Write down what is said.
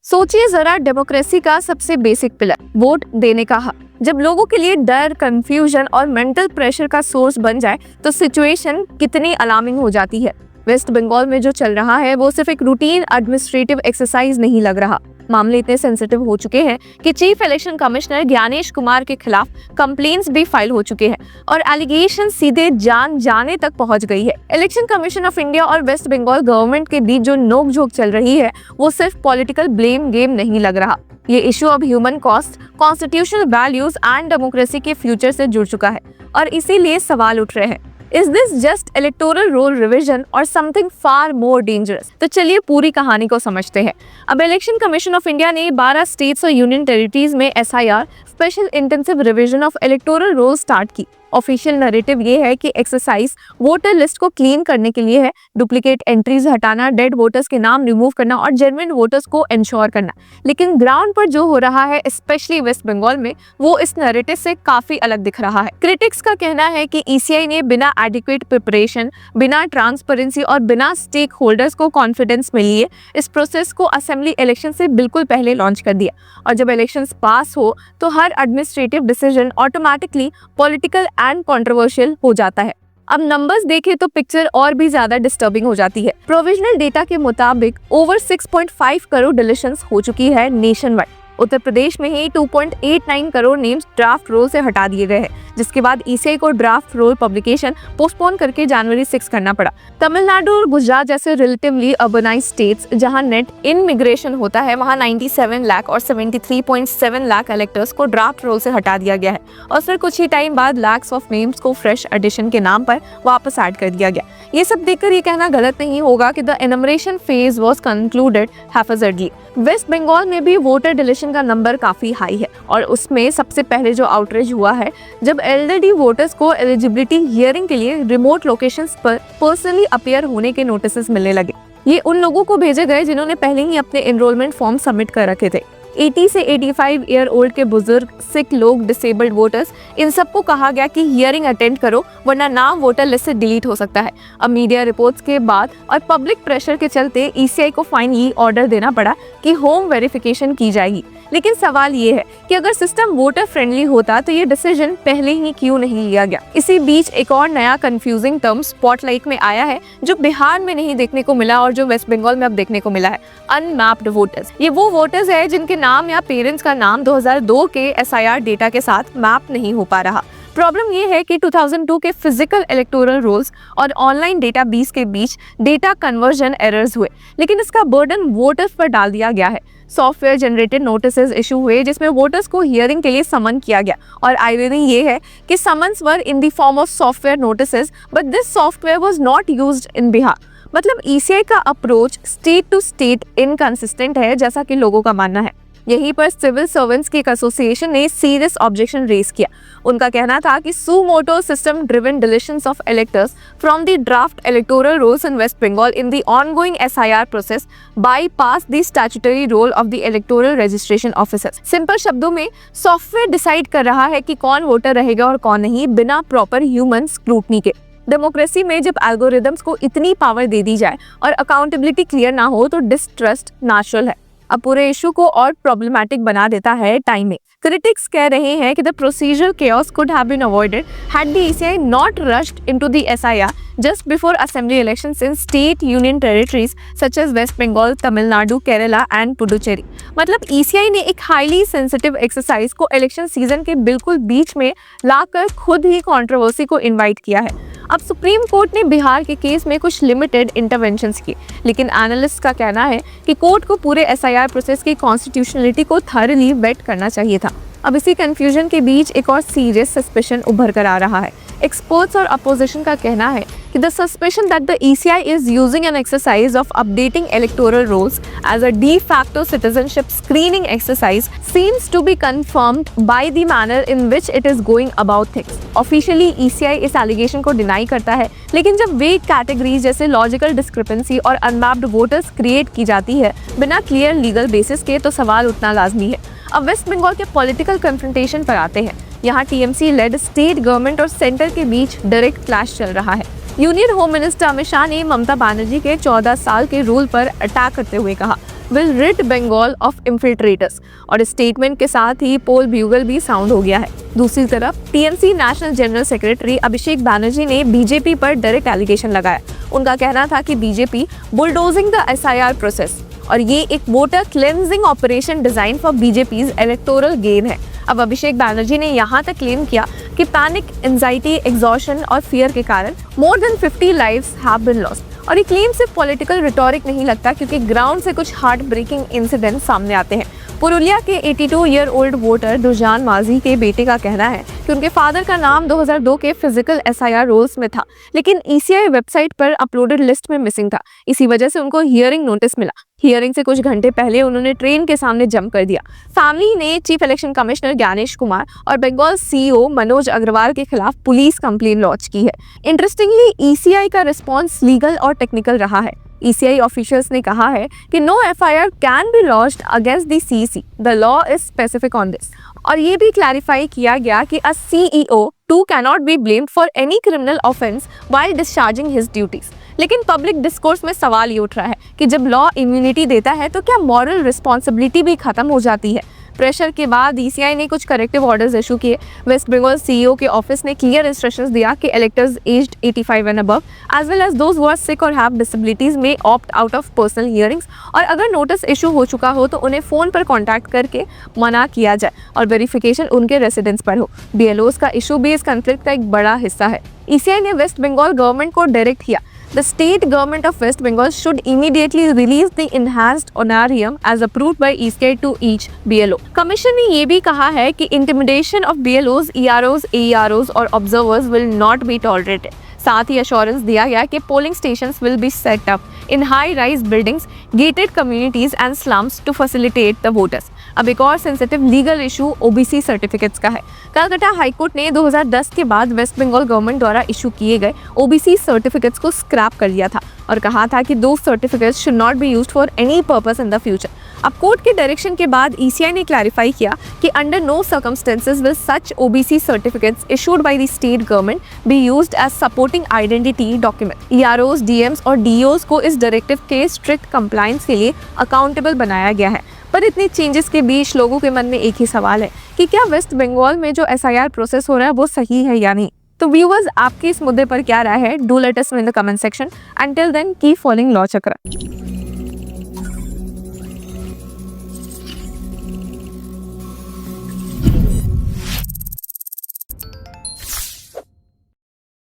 सोचिए जरा, डेमोक्रेसी का सबसे बेसिक पिलर वोट देने का हक जब लोगों के लिए डर, कंफ्यूजन और मेंटल प्रेशर का सोर्स बन जाए तो सिचुएशन कितनी अलार्मिंग हो जाती है। वेस्ट बंगाल में जो चल रहा है वो सिर्फ एक रूटीन एडमिनिस्ट्रेटिव एक्सरसाइज नहीं लग रहा। मामले इतने सेंसिटिव हो चुके हैं कि chief election commissioner Gyanesh Kumar के खिलाफ कंप्लेंट्स भी फाइल हो चुके हैं और एलिगेशन सीधे जान जाने तक पहुंच गई है। इलेक्शन कमीशन ऑफ इंडिया और वेस्ट बंगाल गवर्नमेंट के बीच जो नोकझोंक चल रही है वो सिर्फ पॉलिटिकल ब्लेम गेम नहीं लग रहा। ये इशू अब human cost, constitutional values and democracy के फ्यूचर से जुड़ चुका है और इसीलिए सवाल उठ रहे हैं, Is this just electoral roll revision or something far more dangerous? तो चलिए पूरी कहानी को समझते हैं। अब इलेक्शन कमीशन ऑफ इंडिया ने 12 स्टेट्स और यूनियन टेरिटरीज में SIR special intensive revision of electoral roll start की। ऑफिशियल नैरेटिव ये है कि एक्सरसाइज वोटर लिस्ट को क्लीन करने के लिए है, डुप्लीकेट एंट्रीज हटाना, डेड वोटर्स के नाम रिमूव करना और जेन्युइन वोटर्स को इंश्योर करना। लेकिन ग्राउंड पर जो हो रहा है स्पेशली वेस्ट बंगाल में वो इस नैरेटिव से काफी अलग दिख रहा है। क्रिटिक्स का कहना है कि ECI ने बिना एडिक्वेट प्रिपरेशन, बिना ट्रांसपेरेंसी और बिना स्टेक होल्डर्स को कॉन्फिडेंस में लिए इस प्रोसेस को असेंबली इलेक्शन से बिल्कुल पहले लॉन्च कर दिया और जब इलेक्शन पास हो तो हर administrative decision automatically political and controversial हो जाता है। अब नंबर्स देखें तो पिक्चर और भी ज्यादा डिस्टर्बिंग हो जाती है। प्रोविजनल डेटा के मुताबिक ओवर 6.5 करोड़ डिलीशंस हो चुकी है नेशन वाइड। उत्तर प्रदेश में ही 2.89 करोड़ नेम्स ड्राफ्ट रोल से हटा दिए गए हैं, जिसके बाद ECI को ड्राफ्ट रोल पब्लिकेशन पोस्टपोन करके जनवरी 6 करना पड़ा। तमिलनाडु और गुजरात जैसे रिलेटिवली अर्बनाइज्ड स्टेट्स जहां नेट इनमिग्रेशन होता है वहां 97 लाख और 73.7 लाख इलेक्टर्स को ड्राफ्ट रोल से हटा दिया गया है और फिर कुछ ही टाइम बाद लैक्स ऑफ नेम्स को फ्रेश एडिशन के नाम पर वापस ऐड कर दिया गया। ये सब देखकर ये कहना गलत नहीं होगा कि the enumeration phase was concluded haphazardly. West Bengal में भी वोटर डिलीशन का नंबर काफी हाई है और उसमें सबसे पहले जो आउटरीच हुआ है जब एल्डरली वोटर्स को एलिजिबिलिटी हियरिंग के लिए रिमोट लोकेशंस पर पर्सनली अपीयर होने के नोटिसेस मिलने लगे। ये उन लोगों को भेजे गए जिन्होंने पहले ही अपने एनरोलमेंट फॉर्म सबमिट कर रखे थे। 80 से 85 ईयर ओल्ड के बुजुर्ग, सिक लोग, डिसेबल्ड वोटर्स, इन सबको कहा गया कि हियरिंग अटेंड करो वरना नाम वोटर लिस्ट से डिलीट हो सकता है। अब मीडिया रिपोर्ट्स के बाद और पब्लिक प्रेशर के चलते ECI को फाइनली ऑर्डर देना पड़ा कि होम वेरिफिकेशन की जाएगी। लेकिन सवाल ये है कि अगर सिस्टम वोटर फ्रेंडली होता तो ये डिसीजन पहले ही क्यों नहीं लिया गया। इसी बीच एक और नया कंफ्यूजिंग टर्म स्पॉटलाइट में आया है जो बिहार में नहीं देखने को मिला और जो वेस्ट बंगाल में अब देखने को मिला है, अनमैप्ड वोटर्स। ये वो वोटर्स है जिनके नाम या पेरेंट्स का नाम 2002 के SIR डेटा के साथ मैप नहीं हो पा रहा। प्रॉब्लम ये है कि 2002 के फिजिकल इलेक्टोरल रोल्स और ऑनलाइन डेटाबेस के बीच डेटा कन्वर्जन एरर्स हुए, लेकिन इसका बर्डन वोटर्स पर डाल दिया गया है। सॉफ्टवेयर जनरेटेड नोटिसेस इशू हुए जिसमें वोटर्स को हियरिंग के लिए समन किया गया और आयरनी ये है कि summons were in the form of software notices but this software was not used in Bihar. मतलब ECI का approach state to state inconsistent है जैसा कि लोगों का मानना है। यहीं पर सिविल सर्वेंट्स की एक एसोसिएशन ने सीरियस ऑब्जेक्शन रेज किया। उनका कहना था कि suo motu system driven deletions of electors from the draft electoral rolls in West Bengal in the ongoing SIR process bypass the statutory role of the electoral registration officers. Simple शब्दों में software decide कर रहा है कि कौन वोटर रहेगा और कौन नहीं, बिना प्रॉपर ह्यूमन स्क्रूटनी के। डेमोक्रेसी में जब एल्गोरिदम्स को इतनी पावर दे दी जाए और अकाउंटेबिलिटी क्लियर ना हो तो डिस्ट्रस्ट नेचुरल है। अब पूरे इशू को और प्रॉब्लमैटिक बना देता है टाइमिंग। क्रिटिक्स कह रहे हैं कि the procedural chaos could have been avoided had the ECI not rushed into the SIR just before assembly elections in state union territories such as West Bengal, Tamil Nadu, Kerala and Puducherry। मतलब ECI ने एक highly sensitive exercise को election season के बिल्कुल बीच में लाकर खुद ही controversy को invite किया है। अब सुप्रीम कोर्ट ने बिहार के केस में कुछ लिमिटेड इंटरवेंशंस किए, लेकिन एनालिस्ट का कहना है कि कोर्ट को पूरे SIR प्रोसेस की कॉन्स्टिट्यूशनलिटी को थॉरली वेट करना चाहिए था। अब इसी कंफ्यूजन के बीच एक और सीरियस सस्पेशन उभर कर आ रहा है। एक्सपर्ट्स और अपोजिशन का कहना है कि the suspicion that the ECI is using an exercise of updating electoral rolls as a de facto citizenship screening exercise seems to be confirmed by the manner in which it is going about things। Officially ECI इस allegation को deny करता है, लेकिन जब वेग categories जैसे logical discrepancy और unmapped voters create की जाती है बिना क्लियर लीगल बेसिस के तो सवाल उठना लाजमी है। अब वेस्ट बंगाल के पॉलिटिकल कन्फ्रंटेशन पर आते हैं। यहाँ TMC लेड स्टेट गवर्नमेंट और सेंटर के बीच डायरेक्ट क्लैश चल रहा है। Union home minister Amit Shah ने ममता बनर्जी के 14 साल के रूल पर अटैक करते हुए कहा, will rid Bengal of infiltrators। और स्टेटमेंट के साथ ही पोल ब्यूगल भी साउंड हो गया है। दूसरी तरफ टीएमसी नेशनल जनरल सेक्रेटरी अभिषेक बैनर्जी ने बीजेपी पर डायरेक्ट एलिगेशन लगाया। उनका कहना था कि BJP bulldozing the SIR process और ये एक voter cleansing operation designed for BJP's electoral gain है। अब अभिषेक बैनर्जी ने यहाँ तक क्लेम किया कि पैनिक, एंजाइटी, एग्जॉशन और फियर के कारण more than 50 lives have been lost. और ये क्लेम सिर्फ पॉलिटिकल रिटोरिक नहीं लगता, क्योंकि ग्राउंड से कुछ हार्ट ब्रेकिंग इंसिडेंट सामने आते हैं। पुरुलिया के 82 ईयर ओल्ड वोटर दुजान माजी के बेटे का कहना है कि उनके फादर का नाम 2002 के फिजिकल एसआईआर रोल्स में था, लेकिन ईसीआई वेबसाइट पर अपलोडेड लिस्ट में मिसिंग था। इसी वजह से उनको हियरिंग नोटिस मिला। हियरिंग से कुछ घंटे पहले उन्होंने ट्रेन के सामने जंप कर दिया। फैमिली ने chief election commissioner Gyanesh Kumar और बंगाल सीईओ मनोज अग्रवाल के खिलाफ पुलिस कंप्लेंट लॉन्च की है। इंटरेस्टिंगली ईसीआई का रिस्पॉन्स लीगल और टेक्निकल रहा है। ईसीआई ऑफिशियल्स ने कहा है कि no FIR can be launched against the CEC, the law is specific on this. और ये भी क्लैरिफाई किया गया कि a CEO too cannot be blamed for any criminal offence while discharging his duties. लेकिन पब्लिक डिस्कोर्स में सवाल ये उठ रहा है कि जब लॉ इम्यूनिटी देता है तो क्या मॉरल रिस्पॉन्सिबिलिटी भी खत्म हो जाती है। प्रेशर के बाद ईसीआई ने कुछ करेक्टिव ऑर्डर्स इशू किए। वेस्ट बंगाल सीईओ के ऑफिस ने क्लियर इंस्ट्रक्शंस दिया कि electors aged 85 and above as well as those who are sick और हैव डिसेबिलिटीज में opt out of personal hearings. और अगर नोटिस इशू हो चुका हो तो उन्हें फोन पर कॉन्टैक्ट करके मना किया जाए और वेरिफिकेशन उनके रेसिडेंस पर हो। बीएलओज का इशू भी इस कॉन्फ्लिक्ट का एक बड़ा हिस्सा है। ईसीआई ने वेस्ट बंगाल गवर्नमेंट को डायरेक्ट किया The state government of West Bengal should immediately release the enhanced honorarium as approved by ECI to each BLO। Commission ने ये भी कहा है कि intimidation of BLOs, EROs, AEROs और observers will not be tolerated। साथ ही assurance दिया गया कि polling stations will be set up in high rise buildings, gated communities and slums to facilitate the voters. अब एक और sensitive legal issue OBC certificates का है। कलकत्ता हाईकोर्ट ने 2010 के बाद वेस्ट बंगाल गवर्नमेंट द्वारा इशू किए गए ओबीसी सर्टिफिकेट्स को स्क्रैप कर दिया था और कहा था कि दो certificates should not be used for any purpose in the future. अब कोर्ट के डायरेक्शन के बाद ईसीआई ने क्लैरिफाई किया कि under no circumstances will such OBC certificates issued by the state government be used as supporting identity document. EROs, DMs और DOs को इस डायरेक्टिव के स्ट्रिक्ट कंप्लायंस के लिए अकाउंटेबल बनाया गया है। पर इतने चेंजेस के बीच लोगों के मन में एक ही सवाल है कि क्या वेस्ट बंगाल में जो एसआईआर प्रोसेस हो रहा है वो सही है या नहीं। तो व्यूअर्स, आपकी इस मुद्दे पर क्या राय है? Do let us know in the comment section. Until then keep following Law चक्र।